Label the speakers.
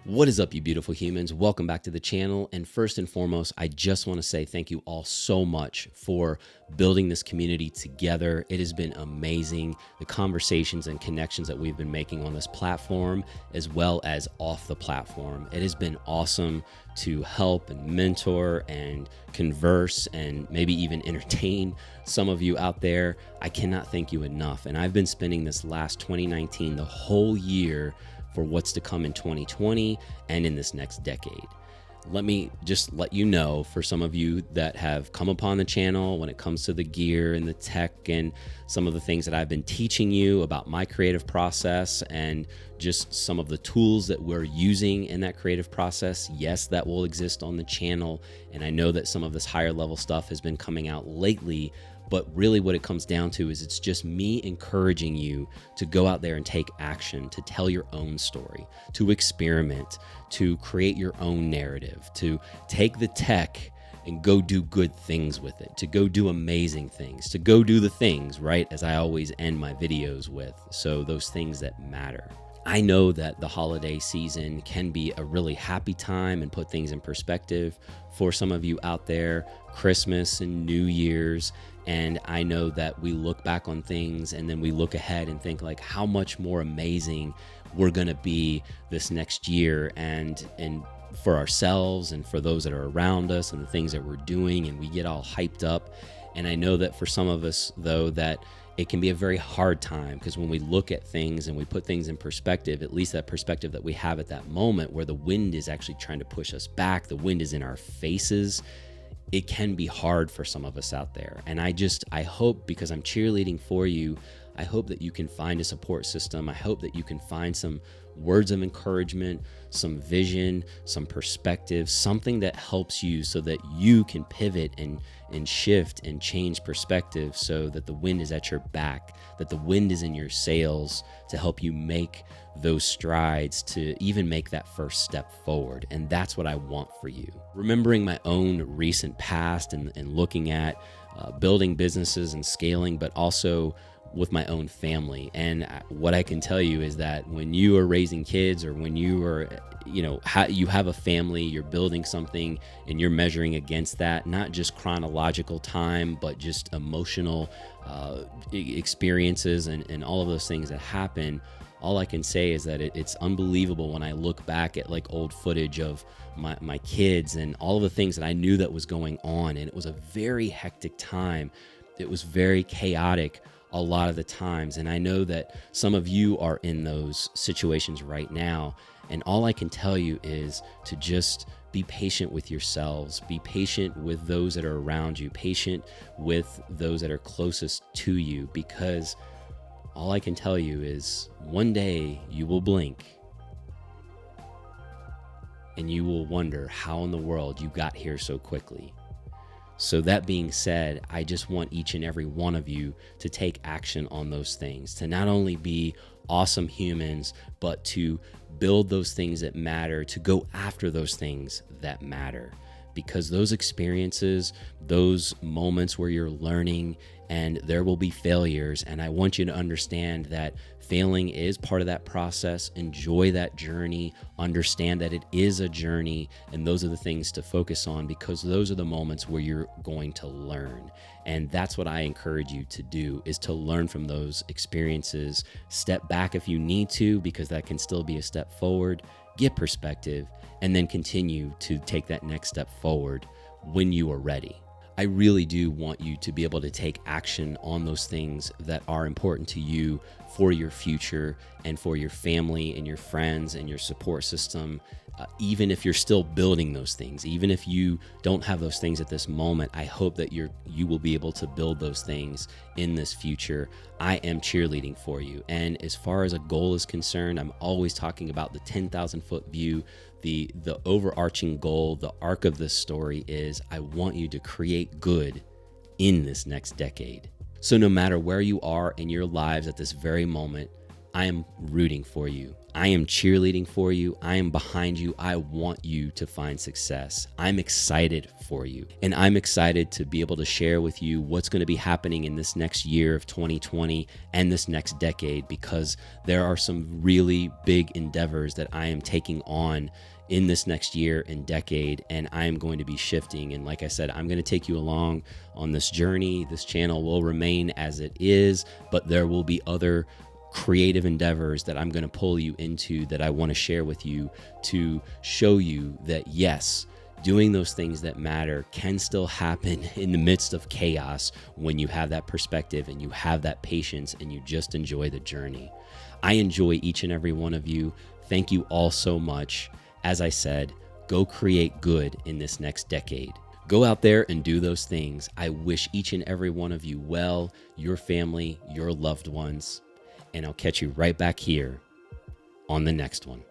Speaker 1: What is up, you beautiful humans? Welcome back to the channel. And first and foremost, I just want to say thank you all so much for building this community together. It has been amazing, the conversations and connections that we've been making on this platform, as well as off the platform. It has been awesome to help and mentor and converse and maybe even entertain some of you out there. I cannot thank you enough. And I've been spending this last 2019, the whole year, for what's to come in 2020 and in this next decade. Let me just let you know, for some of you that have come upon the channel when it comes to the gear and the tech and some of the things that I've been teaching you about my creative process and just some of the tools that we're using in that creative process, yes, that will exist on the channel. And I know that some of this higher level stuff has been coming out lately, but really what it comes down to is it's just me encouraging you to go out there and take action, to tell your own story, to experiment, to create your own narrative, to take the tech and go do good things with it, to go do amazing things, to go do the things, right? As I always end my videos with. So those things that matter. I know that the holiday season can be a really happy time and put things in perspective for some of you out there, Christmas and New Year's. And I know that we look back on things and then we look ahead and think like how much more amazing we're going to be this next year and for ourselves and for those that are around us and the things that we're doing, and we get all hyped up. And I know that for some of us, though, that it can be a very hard time, because when we look at things and we put things in perspective, at least that perspective that we have at that moment where the wind is actually trying to push us back, the wind is in our faces, it can be hard for some of us out there. And I hope, because I'm cheerleading for you, I hope that you can find a support system. I hope that you can find some words of encouragement, some vision, some perspective, something that helps you so that you can pivot and shift and change perspective so that the wind is at your back, that the wind is in your sails to help you make those strides, to even make that first step forward. And that's what I want for you. Remembering my own recent past and looking at building businesses and scaling, but also with my own family. And what I can tell you is that when you are raising kids, or when you are, you have a family, you're building something and you're measuring against that, not just chronological time, but just emotional experiences and all of those things that happen. All I can say is that it's unbelievable when I look back at like old footage of my kids and all of the things that I knew that was going on. And it was a very hectic time. It was very chaotic a lot of the times. And I know that some of you are in those situations right now. And all I can tell you is to just be patient with yourselves, be patient with those that are around you, patient with those that are closest to you, because all I can tell you is one day you will blink and you will wonder how in the world you got here so quickly. So that being said, I just want each and every one of you to take action on those things, to not only be awesome humans, but to build those things that matter, to go after those things that matter. Because those experiences, those moments where you're learning, and there will be failures, and I want you to understand that failing is part of that process. Enjoy that journey, understand that it is a journey, and those are the things to focus on, because those are the moments where you're going to learn. And that's what I encourage you to do, is to learn from those experiences. Step back if you need to, because that can still be a step forward. Get perspective, and then continue to take that next step forward when you are ready. I really do want you to be able to take action on those things that are important to you for your future and for your family and your friends and your support system. Even if you're still building those things, even if you don't have those things at this moment, I hope that you will be able to build those things in this future. I am cheerleading for you. And as far as a goal is concerned, I'm always talking about the 10,000 foot view. The overarching goal, the arc of this story is I want you to create good in this next decade. So no matter where you are in your lives at this very moment, I am rooting for you. I am cheerleading for you. I am behind you. I want you to find success. I'm excited for you. And I'm excited to be able to share with you what's going to be happening in this next year of 2020 and this next decade, because there are some really big endeavors that I am taking on in this next year and decade, and I am going to be shifting. And like I said, I'm going to take you along on this journey. This channel will remain as it is, but there will be other creative endeavors that I'm going to pull you into, that I want to share with you, to show you that yes, doing those things that matter can still happen in the midst of chaos when you have that perspective and you have that patience and you just enjoy the journey. I enjoy each and every one of you. Thank you all so much. As I said, go create good in this next decade. Go out there and do those things. I wish each and every one of you well, your family, your loved ones, and I'll catch you right back here on the next one.